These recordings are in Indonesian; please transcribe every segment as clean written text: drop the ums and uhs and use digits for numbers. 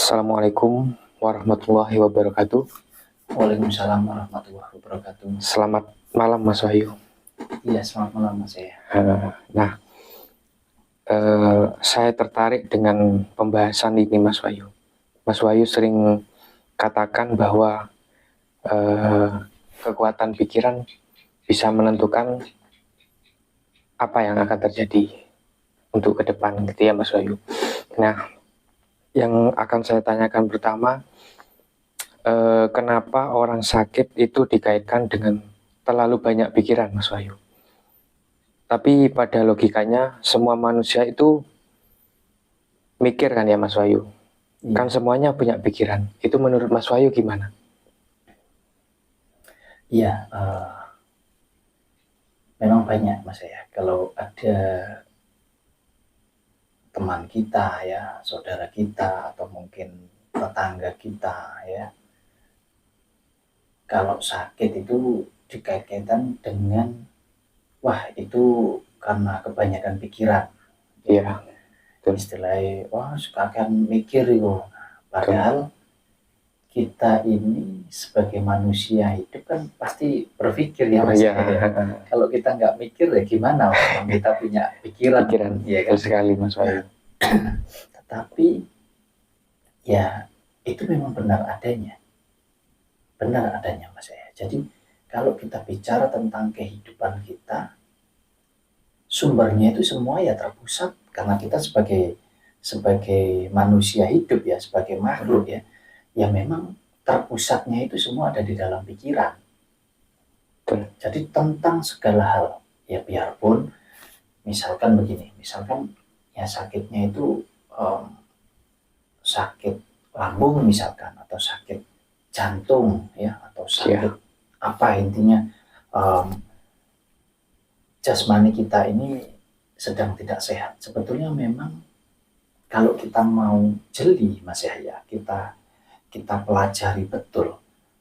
Assalamualaikum warahmatullahi wabarakatuh. Waalaikumsalam warahmatullahi wabarakatuh. Selamat malam Mas Wahyu. Iya, selamat malam Mas ya. Nah, saya tertarik dengan pembahasan ini Mas Wahyu. Mas Wahyu sering katakan bahwa kekuatan pikiran bisa menentukan apa yang akan terjadi untuk ke depan gitu ya Mas Wahyu. Nah, yang akan saya tanyakan pertama, kenapa orang sakit itu dikaitkan dengan terlalu banyak pikiran Mas Wahyu? Tapi pada logikanya semua manusia itu mikir kan ya Mas Wahyu? Iya. Kan semuanya punya pikiran. Itu menurut Mas Wahyu gimana? Iya, memang banyak Mas ya. Kalau ada teman kita ya, saudara kita atau mungkin tetangga kita ya, kalau sakit itu dikait-kaitan dengan wah itu karena kebanyakan pikiran. Iya. Istilahnya wah suka akan mikir itu. Padahal kita ini sebagai manusia hidup kan pasti berpikir ya Mas. Iya. Kalau kita nggak mikir ya gimana orang kita punya pikiran ya kan sekali Mas Wahyu. Tetapi ya itu memang benar adanya Mas ya. Jadi kalau kita bicara tentang kehidupan kita, sumbernya itu semua ya terpusat karena kita sebagai manusia hidup ya, sebagai makhluk ya memang terpusatnya itu semua ada di dalam pikiran. Jadi tentang segala hal ya, biarpun misalkan begini, misalkan ya sakitnya itu sakit lambung misalkan, atau sakit jantung ya, atau sakit apa intinya jasmani kita ini sedang tidak sehat. Sebetulnya memang kalau kita mau jeli Mas Yahya, kita pelajari betul,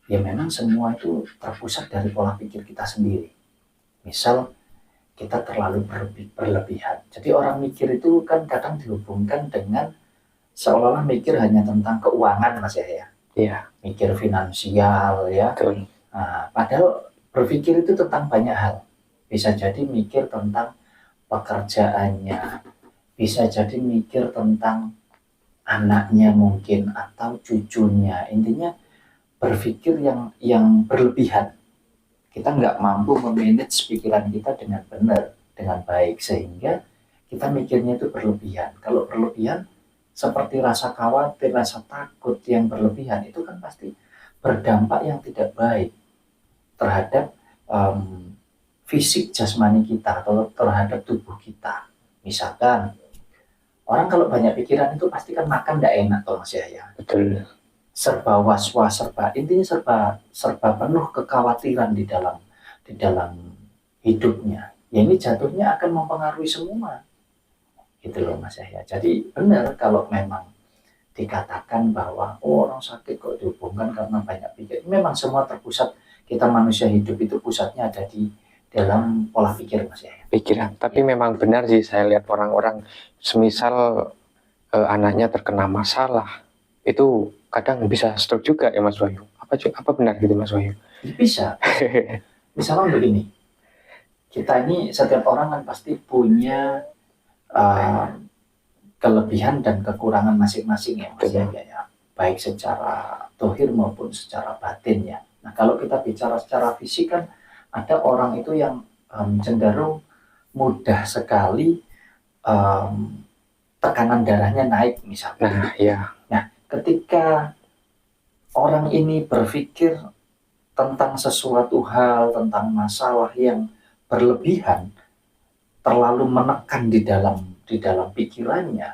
ya memang semua itu terpusat dari pola pikir kita sendiri. Misal kita terlalu berlebihan. Jadi orang mikir itu kan kadang dihubungkan dengan seolah-olah mikir hanya tentang keuangan Mas Yahya. Iya. Mikir finansial ya. Nah, padahal berpikir itu tentang banyak hal. Bisa jadi mikir tentang pekerjaannya, bisa jadi mikir tentang anaknya mungkin atau cucunya. Intinya berpikir yang berlebihan. Kita nggak mampu memanage pikiran kita dengan benar, dengan baik, sehingga kita mikirnya itu berlebihan. Kalau berlebihan seperti rasa khawatir, rasa takut yang berlebihan itu kan pasti berdampak yang tidak baik terhadap fisik jasmani kita atau terhadap tubuh kita. Misalkan orang kalau banyak pikiran itu pasti kan makan tidak enak toh Mas Yahya. Betul. Serba was-was, intinya serba penuh kekhawatiran di dalam hidupnya. Ya ini jatuhnya akan mempengaruhi semua. Gitu loh Mas Yahya. Jadi benar kalau memang dikatakan bahwa orang sakit kok dihubungkan karena banyak pikir. Memang semua terpusat, kita manusia hidup itu pusatnya ada di dalam pola pikir Mas Yahya. Pikiran. Tapi memang benar sih saya lihat orang-orang semisal anaknya terkena masalah itu kadang bisa stroke juga ya Mas Wahyu. Apa benar gitu Mas Wahyu? Bisa. Misalnya begini, kita ini setiap orang kan pasti punya kelebihan dan kekurangan masing-masing ya Mas Yahya ya, baik secara dohir maupun secara batin ya. Nah kalau kita bicara secara fisik kan ada orang itu yang cenderung mudah sekali tekanan darahnya naik misalnya. Nah, ketika orang ini berpikir tentang sesuatu hal, tentang masalah yang berlebihan, terlalu menekan di dalam pikirannya,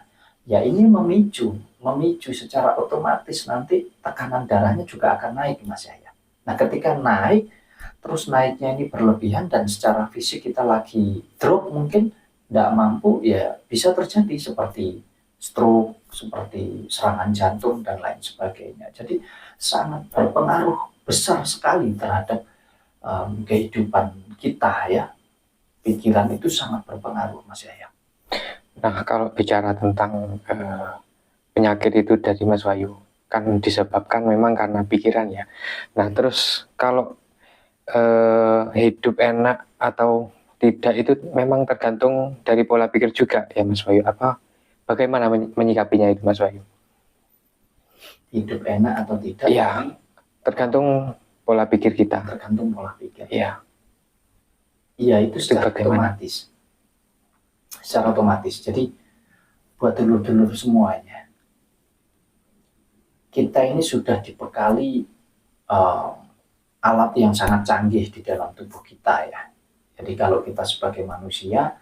ya ini memicu secara otomatis nanti tekanan darahnya juga akan naik Mas Yahya. Nah, ketika naik, terus naiknya ini berlebihan dan secara fisik kita lagi drop mungkin tidak mampu, ya bisa terjadi seperti stroke, seperti serangan jantung dan lain sebagainya. Jadi sangat berpengaruh besar sekali terhadap kehidupan kita ya. Pikiran itu sangat berpengaruh Mas Yahya. Nah kalau bicara tentang penyakit itu dari Mas Wahyu, kan disebabkan memang karena pikiran ya. Nah terus kalau hidup enak atau tidak itu memang tergantung dari pola pikir juga ya Mas Wahyu. Bagaimana menyikapinya itu Mas Wahyu? Hidup enak atau tidak? Iya, tergantung pola pikir kita. Tergantung pola pikir. Iya. Iya, itu secara otomatis. Secara otomatis. Jadi buat dulur-dulur semuanya, kita ini sudah dibekali alat yang sangat canggih di dalam tubuh kita ya. Jadi kalau kita sebagai manusia,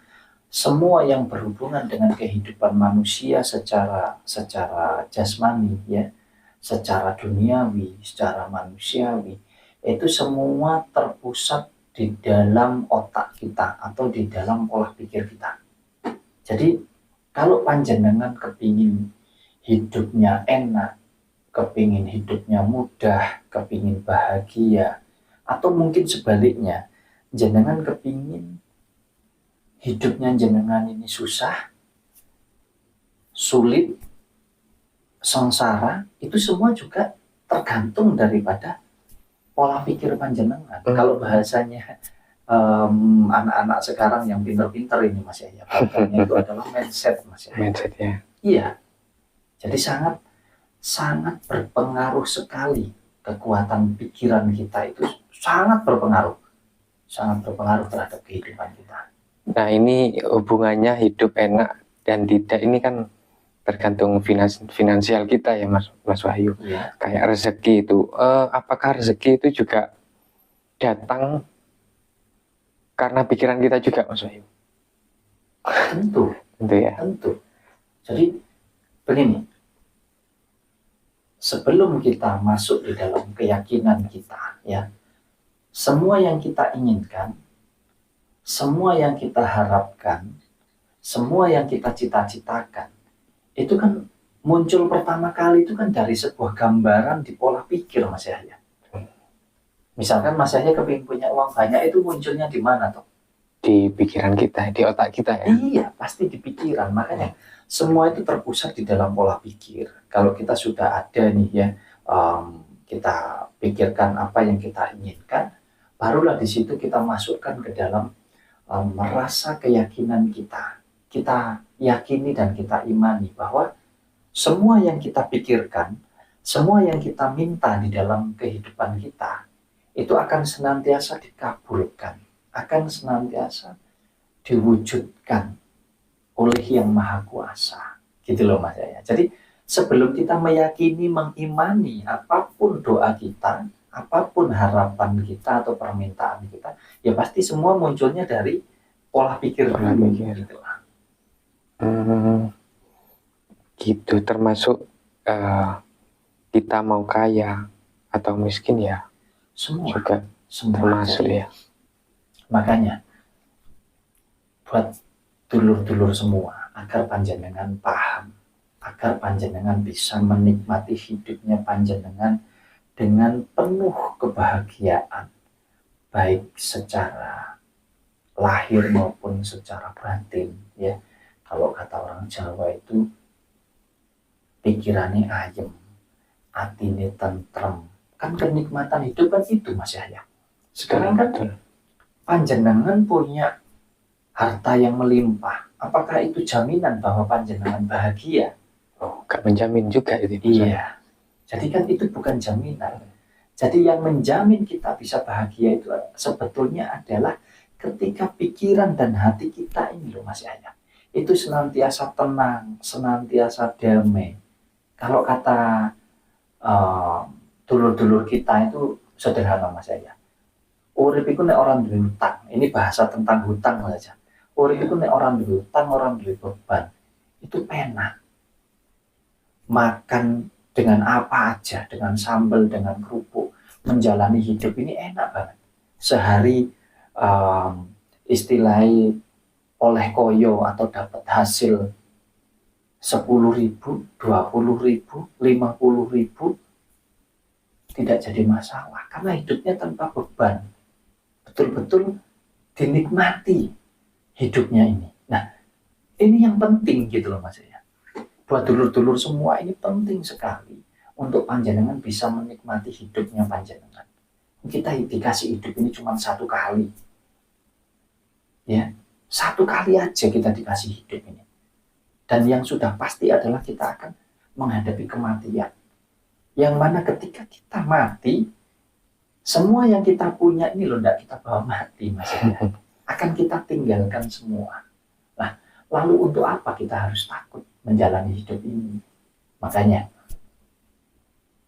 semua yang berhubungan dengan kehidupan manusia secara jasmani ya, secara duniawi, secara manusiawi, itu semua terpusat di dalam otak kita atau di dalam pola pikir kita. Jadi kalau panjenengan kepingin hidupnya enak, kepingin hidupnya mudah, kepingin bahagia, atau mungkin sebaliknya, jenengan kepingin hidupnya jenengan ini susah, sulit, sengsara, itu semua juga tergantung daripada pola pikir panjenengan. Kalau bahasanya anak-anak sekarang yang pinter-pinter ini Mas ya, bahasanya itu adalah mindset Mas ya. Mindset ya. Iya. Jadi sangat berpengaruh sekali, kekuatan pikiran kita itu sangat berpengaruh terhadap kehidupan kita. Nah ini hubungannya hidup enak dan tidak ini kan tergantung finansial kita ya Mas Wahyu. Ya. Kayak rezeki itu, apakah rezeki itu juga datang karena pikiran kita juga Mas Wahyu? Tentu ya. Tentu. Jadi begini, sebelum kita masuk di dalam keyakinan kita ya, semua yang kita inginkan, semua yang kita harapkan, semua yang kita cita-citakan, itu kan muncul pertama kali itu kan dari sebuah gambaran di pola pikir Mas Yahya. Misalkan Mas Yahya kepingin punya uang banyak, itu munculnya di mana toh? Di pikiran kita, di otak kita ya. Iya, pasti di pikiran. Makanya semua itu terpusat di dalam pola pikir. Kalau kita sudah ada nih ya, kita pikirkan apa yang kita inginkan, barulah di situ kita masukkan ke dalam merasa keyakinan kita. Kita yakini dan kita imani bahwa semua yang kita pikirkan, semua yang kita minta di dalam kehidupan kita, itu akan senantiasa dikabulkan, akan senantiasa diwujudkan oleh Yang Maha Kuasa. Gitu loh Mas ya. Jadi sebelum kita meyakini, mengimani apapun doa kita, apapun harapan kita atau permintaan kita, ya pasti semua munculnya dari pola pikir dulu. Gitu lah. Gitu, termasuk kita mau kaya atau miskin ya, semua juga termasuk ya. Makanya buat dulur-dulur semua, agar panjenengan paham, agar panjenengan bisa menikmati hidupnya panjenengan dengan penuh kebahagiaan, baik secara lahir maupun secara batin ya. Kalau kata orang Jawa itu pikirannya ayem, atine tentrem. Kan kenikmatan hidup kan itu Mas Yahya. Sekarang kan panjenengan punya harta yang melimpah. Apakah itu jaminan bahwa panjenengan bahagia? Oh, gak menjamin juga itu. Iya. Jadi kan itu bukan jaminan. Jadi yang menjamin kita bisa bahagia itu sebetulnya adalah ketika pikiran dan hati kita ini loh Mas Yahya, itu senantiasa tenang, senantiasa damai. Kalau kata dulur-dulur kita itu sederhana Mas Yahya. Urip iku nek orang duwe hutang. Ini bahasa tentang hutang saja. Urip iku nek orang duwe hutang, orang duwe beban, itu penak. Makan dengan apa aja, dengan sambal, dengan kerupuk, menjalani hidup ini enak banget. Sehari istilahnya oleh koyo atau dapat hasil 10.000, 20.000, 50.000 tidak jadi masalah karena hidupnya tanpa beban, betul-betul dinikmati hidupnya ini. Nah, ini yang penting gitu loh Mas ya. Buat dulur-dulur semua ini penting sekali untuk panjenengan bisa menikmati hidupnya panjenengan. Kita dikasih hidup ini cuma satu kali, ya, satu kali aja kita dikasih hidup ini. Dan yang sudah pasti adalah kita akan menghadapi kematian. Yang mana ketika kita mati, semua yang kita punya ini loh, tidak kita bawa mati, maksudnya akan kita tinggalkan semua. Nah, lalu untuk apa kita harus takut menjalani hidup ini? Makanya,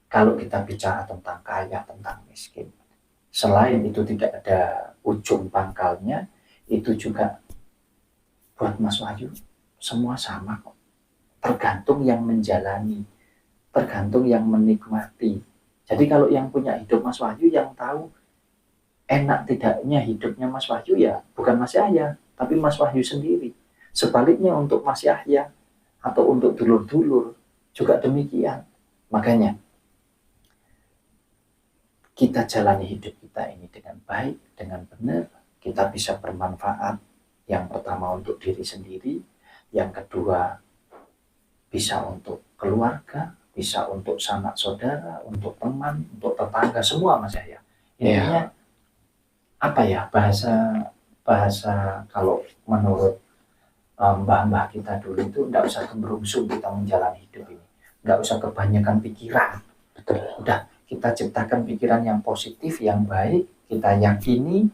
kalau kita bicara tentang kaya, tentang miskin, selain itu tidak ada ujung pangkalnya, itu juga buat Mas Wahyu semua sama kok. Tergantung yang menjalani, tergantung yang menikmati. Jadi kalau yang punya hidup Mas Wahyu, yang tahu enak tidaknya hidupnya Mas Wahyu ya bukan Mas Yahya, tapi Mas Wahyu sendiri. Sebaliknya untuk Mas Yahya atau untuk dulur-dulur juga demikian. Makanya kita jalani hidup kita ini dengan baik, dengan benar, kita bisa bermanfaat. Yang pertama untuk diri sendiri, yang kedua bisa untuk keluarga, bisa untuk sanak saudara, untuk teman, untuk tetangga, semua Mas Yahya. Intinya apa ya, bahasa kalau menurut mbah-mbah kita dulu itu enggak usah keberungsung kita menjalani hidup ini, enggak usah kebanyakan pikiran. Betul. Udah, kita ciptakan pikiran yang positif, yang baik, kita yakini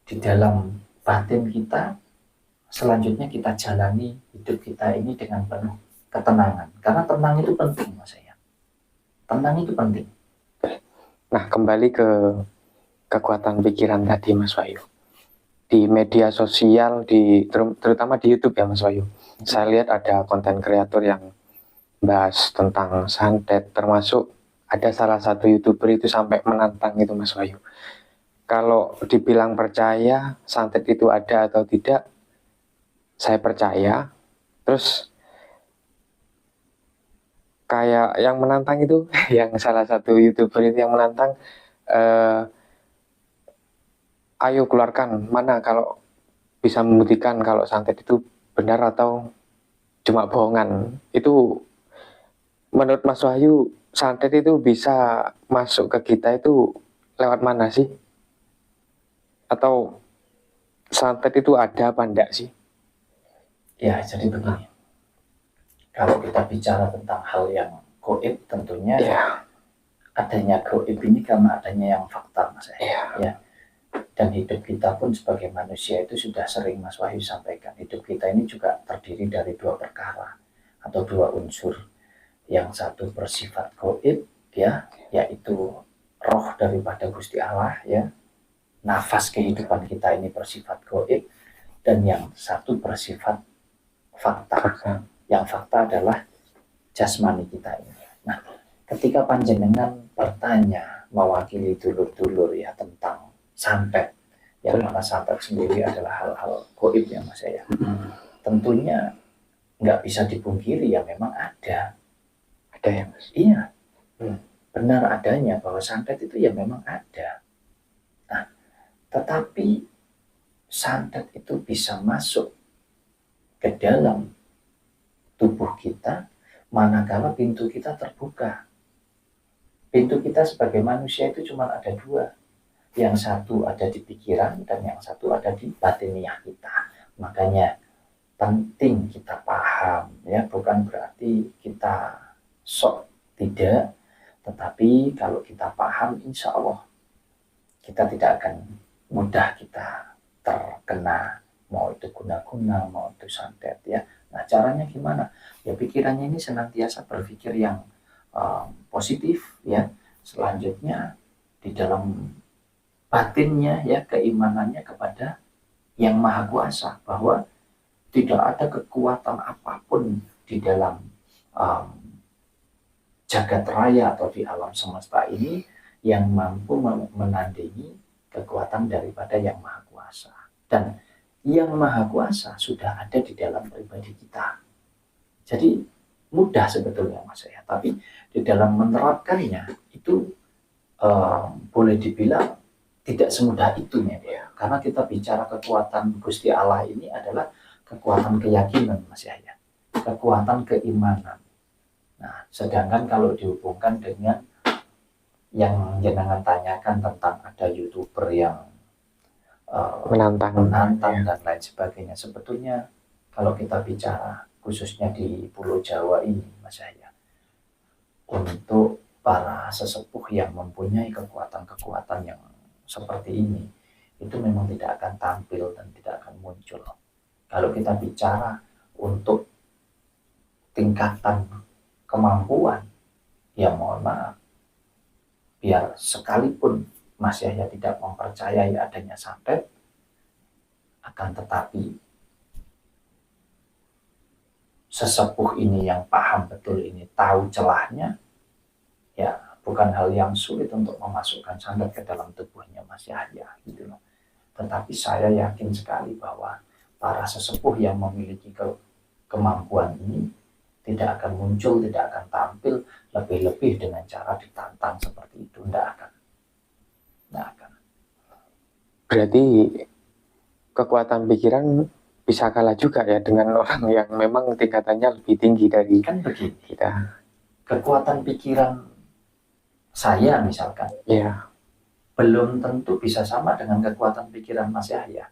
di dalam batin kita. Selanjutnya kita jalani hidup kita ini dengan penuh ketenangan. Karena tenang itu penting, Mas Yahya. Tenang itu penting. Nah, kembali ke kekuatan pikiran tadi, Mas Wahyu. Di media sosial, terutama di YouTube ya, Mas Wahyu. Saya lihat ada konten kreator yang bahas tentang santet, termasuk ada salah satu YouTuber itu sampai menantang itu, Mas Wahyu. Kalau dibilang percaya santet itu ada atau tidak, saya percaya. Terus kayak yang menantang itu, yang salah satu YouTuber itu yang menantang, ayo keluarkan mana kalau bisa membuktikan kalau santet itu benar atau cuma bohongan. Itu menurut Mas Wahyu, santet itu bisa masuk ke kita itu lewat mana sih? Atau santet itu ada apa enggak sih? Ya, jadi begini. Kalau kita bicara tentang hal yang gaib, tentunya adanya gaib ini karena adanya yang fakta, Mas Yahya. Ya. Dan hidup kita pun sebagai manusia itu sudah sering Mas Wahyu sampaikan. Hidup kita ini juga terdiri dari dua perkara atau dua unsur. Yang satu bersifat gaib, ya, yaitu roh daripada Gusti Allah, ya. Nafas kehidupan kita ini bersifat gaib, dan yang satu bersifat fakta. Yang fakta adalah jasmani kita ini. Nah, ketika panjenengan bertanya mewakili dulur-dulur ya tentang santet, yang mana santet sendiri adalah hal-hal gaib ya Mas Yahya. Tentunya nggak bisa dipungkiri ya memang ada. Ada ya Mas? Iya. Benar adanya bahwa santet itu ya memang ada. Nah, tetapi santet itu bisa masuk ke dalam tubuh kita manakala pintu kita terbuka. Pintu kita sebagai manusia itu cuma ada dua. Yang satu ada di pikiran dan yang satu ada di batiniah kita. Makanya penting kita paham, ya, bukan berarti kita sok tidak, tetapi kalau kita paham, insya Allah kita tidak akan mudah kita terkena, mau itu guna-guna, mau itu santet, ya. Nah, caranya gimana? Ya, pikirannya ini senantiasa berpikir yang positif, ya. Selanjutnya di dalam batinnya, ya, keimanannya kepada yang maha kuasa, bahwa tidak ada kekuatan apapun di dalam jagat raya atau di alam semesta ini yang mampu menandingi kekuatan daripada yang maha kuasa. Dan yang maha kuasa sudah ada di dalam pribadi kita. Jadi mudah sebetulnya Mas Yahya, tapi di dalam menerapkannya itu boleh dibilang tidak semudah itu ya. Karena kita bicara kekuatan Gusti Allah ini adalah kekuatan keyakinan Mas Yahya, kekuatan keimanan. Nah, sedangkan kalau dihubungkan dengan yang jenengan tanyakan tentang ada YouTuber yang menantang dan lain sebagainya, sebetulnya kalau kita bicara khususnya di Pulau Jawa ini, Mas Yahya, untuk para sesepuh yang mempunyai kekuatan-kekuatan yang seperti ini, itu memang tidak akan tampil dan tidak akan muncul. Kalau kita bicara untuk tingkatan kemampuan, ya mohon maaf, biar sekalipun Mas Yahya tidak mempercayai adanya santet, akan tetapi sesepuh ini yang paham betul ini, tahu celahnya, ya bukan hal yang sulit untuk memasukkan santet ke dalam tubuhnya Mas Yahya gitu loh. Tetapi saya yakin sekali bahwa para sesepuh yang memiliki kemampuan ini tidak akan muncul, tidak akan tampil, lebih-lebih dengan cara ditantang seperti itu, tidak akan. Berarti kekuatan pikiran bisa kalah juga ya dengan orang yang memang tingkatannya lebih tinggi dari kan begini, kita. Kekuatan pikiran saya misalkan, belum tentu bisa sama dengan kekuatan pikiran Mas Yahya.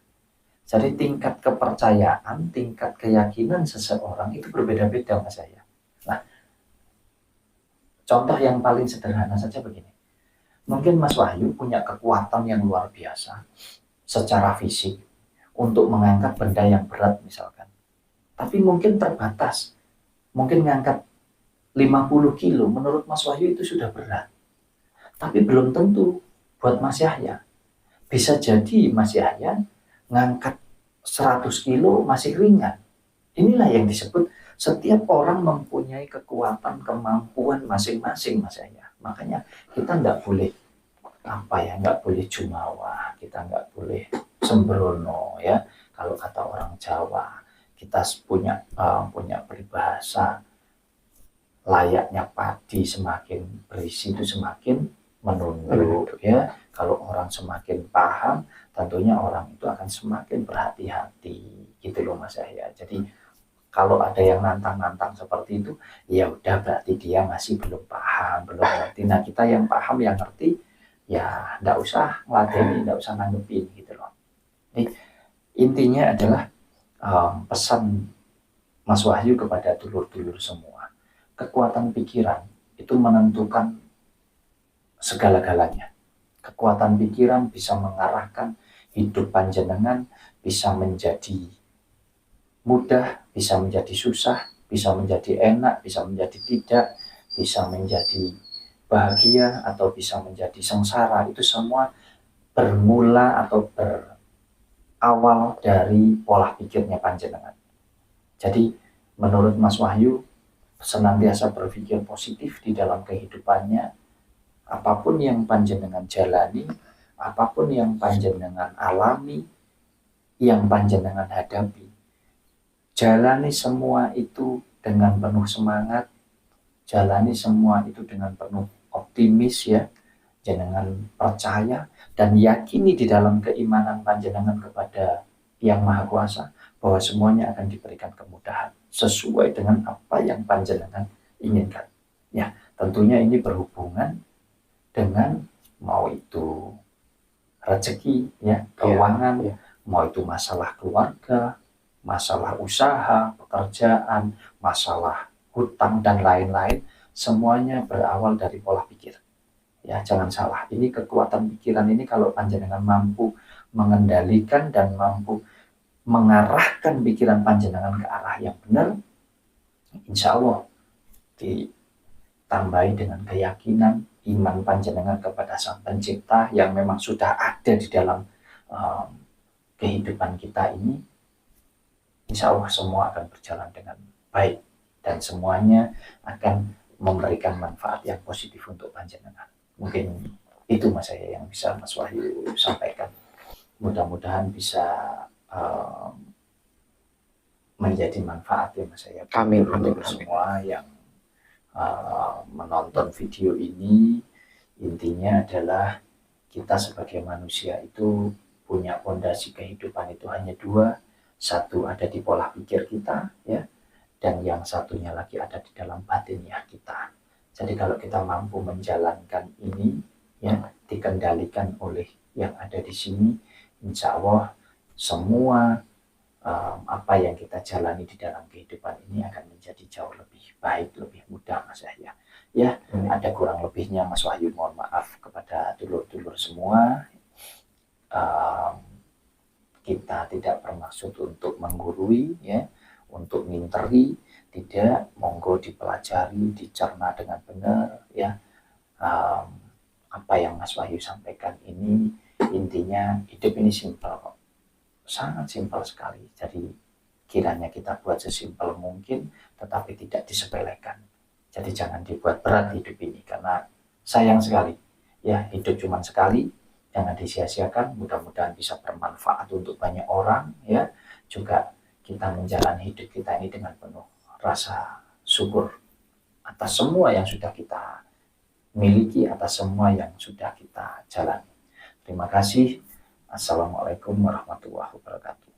Jadi tingkat kepercayaan, tingkat keyakinan seseorang itu berbeda-beda Mas Yahya. Nah, contoh yang paling sederhana saja begini. Mungkin Mas Wahyu punya kekuatan yang luar biasa secara fisik untuk mengangkat benda yang berat misalkan. Tapi mungkin terbatas. Mungkin ngangkat 50 kilo menurut Mas Wahyu itu sudah berat. Tapi belum tentu buat Mas Yahya. Bisa jadi Mas Yahya ngangkat 100 kilo masih ringan. Inilah yang disebut setiap orang mempunyai kekuatan, kemampuan masing-masing Mas Yahya. Makanya kita nggak boleh nggak boleh jumawa, kita nggak boleh sembrono ya. Kalau kata orang Jawa, kita punya peribahasa, layaknya padi semakin berisi itu semakin menunduk ya. Kalau orang semakin paham, tentunya orang itu akan semakin berhati-hati gitu loh Mas Yahya. Jadi kalau ada yang nantang-nantang seperti itu, ya udah berarti dia masih belum paham, belum ngerti. Nah kita yang paham, yang ngerti, ya nggak usah ngeladeni, nggak usah nanggepin gitu loh. Jadi intinya adalah pesan Mas Wahyu kepada dulur-dulur semua, kekuatan pikiran itu menentukan segala-galanya. Kekuatan pikiran bisa mengarahkan hidup panjenengan, bisa menjadi mudah, bisa menjadi susah, bisa menjadi enak, bisa menjadi tidak, bisa menjadi bahagia atau bisa menjadi sengsara. Itu semua bermula atau berawal dari pola pikirnya panjenengan. Jadi menurut Mas Wahyu, senantiasa berpikir positif di dalam kehidupannya. Apapun yang panjenengan jalani, apapun yang panjenengan alami, yang panjenengan hadapi, jalani semua itu dengan penuh semangat, jalani semua itu dengan penuh optimis ya, jenengan percaya dan yakini di dalam keimanan panjenengan kepada Yang Maha Kuasa bahwa semuanya akan diberikan kemudahan sesuai dengan apa yang panjenengan inginkan. Ya, tentunya ini berhubungan dengan mau itu rezeki ya, keuangan, mau itu masalah keluarga, masalah usaha, pekerjaan, masalah hutang dan lain-lain, semuanya berawal dari pola pikir. Ya, jangan salah. Ini kekuatan pikiran ini kalau panjenengan mampu mengendalikan dan mampu mengarahkan pikiran panjenengan ke arah yang benar, insya Allah ditambahi dengan keyakinan, iman panjenengan kepada Sang Pencipta yang memang sudah ada di dalam kehidupan kita ini, insya Allah semua akan berjalan dengan baik dan semuanya akan memberikan manfaat yang positif untuk panjenengan. Mungkin itu Mas saya yang bisa Mas Wahyu sampaikan. Mudah-mudahan bisa menjadi manfaat ya Mas saya. Amin. Semua yang menonton video ini, intinya adalah kita sebagai manusia itu punya fondasi kehidupan itu hanya dua. Satu ada di pola pikir kita ya, dan yang satunya lagi ada di dalam batinnya kita. Jadi kalau kita mampu menjalankan ini, ya, dikendalikan oleh yang ada di sini, insya Allah semua apa yang kita jalani di dalam kehidupan ini akan menjadi jauh lebih baik, lebih mudah, Mas Yahya. Ya, ada kurang lebihnya Mas Wahyu, mohon maaf kepada dulur-dulur semua. Kita tidak bermaksud untuk menggurui, ya, untuk nginteri, tidak. Monggo dipelajari, dicerna dengan benar, ya. Apa yang Mas Wahyu sampaikan ini, intinya hidup ini simpel kok, sangat simpel sekali. Jadi kiranya kita buat sesimpel mungkin, tetapi tidak disepelekan. Jadi jangan dibuat berat hidup ini, karena sayang sekali, ya, hidup cuma sekali, jangan disia-siakan. Mudah-mudahan bisa bermanfaat untuk banyak orang, ya. Juga kita menjalani hidup kita ini dengan penuh rasa syukur atas semua yang sudah kita miliki, atas semua yang sudah kita jalani. Terima kasih. Assalamualaikum warahmatullahi wabarakatuh.